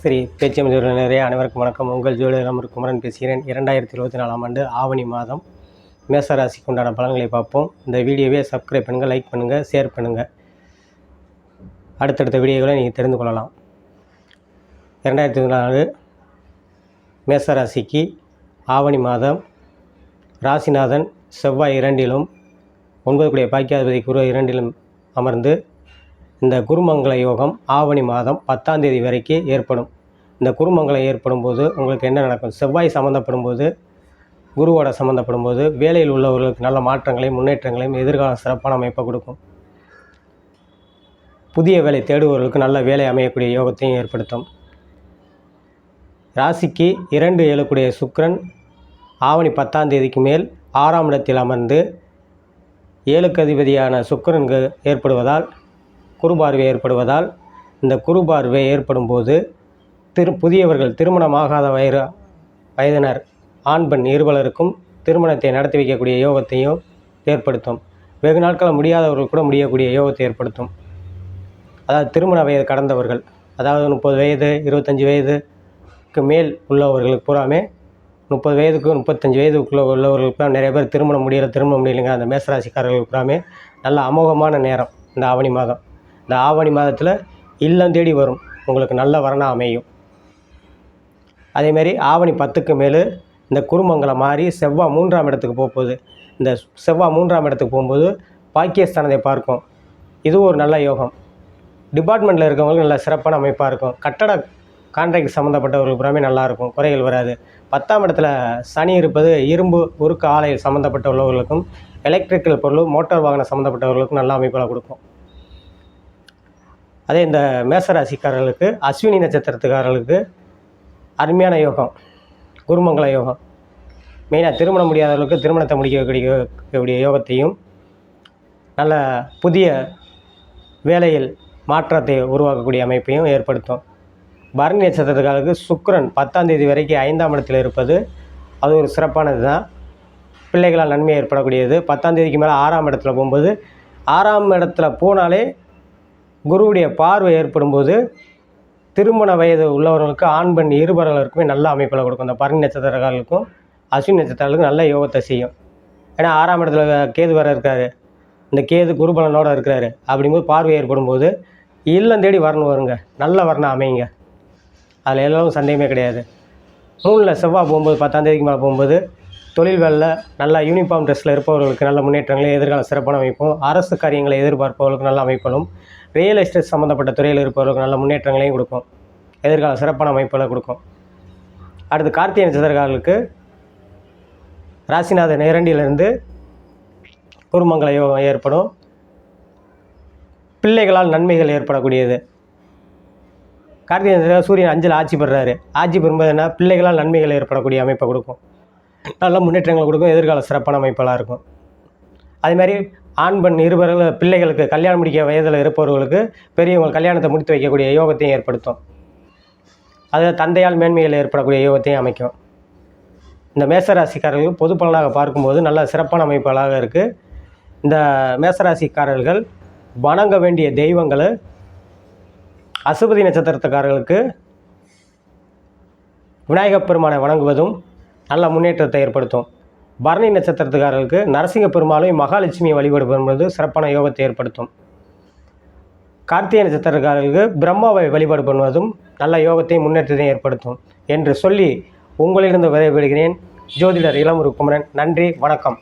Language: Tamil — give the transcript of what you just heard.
ஸ்ரீ பேச்சியம் ஜோதிடரே அனைவருக்கும் வணக்கம். உங்கள் ஜோதிடர் குமரன் பேசுகிறேன். 2024ஆம் ஆண்டு ஆவணி மாதம் மேசராசிக்கு உண்டான பலன்களை பார்ப்போம். இந்த வீடியோவை சப்ஸ்கிரைப் பண்ணுங்கள், லைக் பண்ணுங்கள், ஷேர் பண்ணுங்கள். அடுத்தடுத்த வீடியோகளை நீங்கள் தெரிந்து கொள்ளலாம். 2024 மேசராசிக்கு ஆவணி மாதம் ராசிநாதன் செவ்வாய் 2லும் 9 கூடிய பாக்கியாதிபதி குரு 2லும் அமர்ந்து இந்த குருமங்கள யோகம் ஆவணி மாதம் 10ஆம் தேதி வரைக்கும் ஏற்படும். இந்த குருமங்களம் ஏற்படும் போது உங்களுக்கு என்ன நடக்கும்? செவ்வாய் சம்மந்தப்படும் போது, குருவோட சம்மந்தப்படும் போது வேலையில் உள்ளவர்களுக்கு நல்ல மாற்றங்களையும் முன்னேற்றங்களையும் எதிர்கால சிறப்பான அமைப்பை கொடுக்கும். புதிய வேலை தேடுபவர்களுக்கு நல்ல வேலை அமையக்கூடிய யோகத்தையும் ஏற்படுத்தும். ராசிக்கு 2 7 சுக்கிரன் ஆவணி 10ஆம் தேதிக்கு மேல் 6ஆம் இடத்தில் அமர்ந்து 7க்கு அதிபதியான சுக்கிரனுக்கு ஏற்படுவதால் குருபார்வை ஏற்படுவதால் இந்த குருபார்வை ஏற்படும் போது புதியவர்கள் திருமணமாகாத வயதினர் ஆண் பெண் இருவருக்கும் திருமணத்தை நடத்தி வைக்கக்கூடிய யோகத்தையும் ஏற்படுத்தும். வெகு நாட்கள் முடியாதவர்கள் கூட முடியக்கூடிய யோகத்தை ஏற்படுத்தும். அதாவது திருமண வயது கடந்தவர்கள், அதாவது 30 வயது 25 வயதுக்கு மேல் உள்ளவர்களுக்கு பூராமே 30 வயதுக்கு 35 வயதுக்குள்ள உள்ளவர்களுக்குலாம் நிறைய பேர் திருமணம் முடியலைங்க. அந்த மேசராசிக்காரர்களுக்கு பூராமே நல்ல அமோகமான நேரம் இந்த ஆவணி மாதம். இந்த ஆவணி மாதத்தில் இல்லம் தேடி வரும், உங்களுக்கு நல்ல வரனாக அமையும். அதேமாரி ஆவணி 10க்கு மேலே இந்த குருமங்கலம் மாறி செவ்வாய் 3ஆம் இடத்துக்கு போகும்போது, இந்த செவ்வாய் 3ஆம் இடத்துக்கு போகும்போது பாக்கியஸ்தானத்தை பார்க்கும். இது ஒரு நல்ல யோகம். டிபார்ட்மெண்ட்டில் இருக்கவங்களுக்கு நல்ல சிறப்பான அமைப்பாக இருக்கும். கட்டட கான்ட்ராக்ட் சம்மந்தப்பட்டவர்களுக்கு புறமே நல்லாயிருக்கும், குறைகள் வராது. 10ஆம் இடத்துல சனி இருப்பது இரும்பு உருக்கு ஆலை சம்மந்தப்பட்ட உள்ளவர்களுக்கும் எலக்ட்ரிக்கல் பொருள் மோட்டார் வாகனம் சம்மந்தப்பட்டவர்களுக்கும் நல்ல அமைப்பாக கொடுக்கும். அதே இந்த மேசராசிக்காரர்களுக்கு அஸ்வினி நட்சத்திரத்துக்காரர்களுக்கு அருமையான யோகம், குருமங்கள யோகம். மெயினாக திருமணம் முடியாதவர்களுக்கு திருமணத்தை முடிக்கக்கூடிய யோகத்தையும், நல்ல புதிய வேலையில் மாற்றத்தை உருவாக்கக்கூடிய அமைப்பையும் ஏற்படுத்தும். பரணி நட்சத்திரத்துக்காரர்களுக்கு சுக்கிரன் 10ஆம் தேதி வரைக்கும் 5ஆம் இடத்தில் இருப்பது அது ஒரு சிறப்பானது தான். பிள்ளைகளால் நன்மை ஏற்படக்கூடியது. 10ஆம் தேதிக்கு மேலே 6ஆம் இடத்துல போகும்போது, 6ஆம் இடத்துல போனாலே குருவுடைய பார்வை ஏற்படும்போது திருமண வயது உள்ளவர்களுக்கு ஆண் பெண் இருவர்களுக்குமே நல்ல அமைப்பில் கொடுக்கும். இந்த பரணி நட்சத்திரக்காரர்களுக்கும் அஸ்வினி நட்சத்திரங்களுக்கும் நல்ல யோகத்தை செய்யும். ஏன்னா 6ஆம் இடத்துல கேது வர இருக்காரு, இந்த கேது குருபலனோடு இருக்கிறாரு. அப்படிங்கும்போது பார்வை ஏற்படும்போது இல்லம் தேடி வரணும் வருங்க, நல்ல வரணும் அமையுங்க. அதில் எல்லோரும் சந்தேகமே கிடையாது. 3ல் செவ்வாய் போகும்போது 10ஆம் தேதிக்கு மேலே போகும்போது தொழில் வேலையில் நல்லா யூனிஃபார்ம் ட்ரெஸ்ஸில் இருப்பவர்களுக்கு நல்ல முன்னேற்றங்களை எதிர்கால சிறப்பான அமைப்பும், அரசு காரியங்களை எதிர்பார்ப்பவர்களுக்கு நல்ல அமைப்பிலும், ரியல் எஸ்டேட் சம்மந்தப்பட்ட துறையில் இருப்பவர்களுக்கு நல்ல முன்னேற்றங்களையும் கொடுக்கும், எதிர்கால சிறப்பான அமைப்புகளை கொடுக்கும். அடுத்து கார்த்திகை நட்சத்திரக்காரர்களுக்கு ராசிநாதன் 2லிருந்து குருமங்கள யோகம் ஏற்படும். பிள்ளைகளால் நன்மைகள் ஏற்படக்கூடியது. கார்த்திகை நட்சத்திரம் சூரியன் 5ல் ஆட்சி பெறுறாரு. ஆட்சி பெறும்போது என்ன, பிள்ளைகளால் நன்மைகள் ஏற்படக்கூடிய அமைப்பை கொடுக்கும், நல்ல முன்னேற்றங்களை கொடுக்கும், எதிர்கால சிறப்பான அமைப்பெல்லாம் இருக்கும். அதேமாதிரி ஆண் பெண் இருவர்கள் பிள்ளைகளுக்கு கல்யாணம் முடிக்க வயதில் இருப்பவர்களுக்கு பெரியவங்க கல்யாணத்தை முடித்து வைக்கக்கூடிய யோகத்தையும் ஏற்படுத்தும். அது தந்தையால் மேன்மையில் ஏற்படக்கூடிய யோகத்தையும் அமைக்கும். இந்த மேசராசிக்காரர்கள் பொது பலனாக பார்க்கும்போது நல்ல சிறப்பான அமைப்புகளாக இருக்குது. இந்த மேசராசிக்காரர்கள் வணங்க வேண்டிய தெய்வங்கள், அசுபதி நட்சத்திரத்துக்காரர்களுக்கு விநாயகப் பெருமானை வணங்குவதும் நல்ல முன்னேற்றத்தை ஏற்படுத்தும். பரணி நட்சத்திரத்துக்காரர்களுக்கு நரசிங்க பெருமாளையும் மகாலட்சுமியை வழிபாடு பண்ணுவது சிறப்பான யோகத்தை ஏற்படுத்தும். கார்த்திகை நட்சத்திரக்காரர்களுக்கு பிரம்மாவை வழிபாடு பண்ணுவதும் நல்ல யோகத்தையும் முன்னேற்றத்தையும் ஏற்படுத்தும் என்று சொல்லி உங்களிடம் விடைபெறுகிறேன். ஜோதிடர் இளமுரு குமரன். நன்றி, வணக்கம்.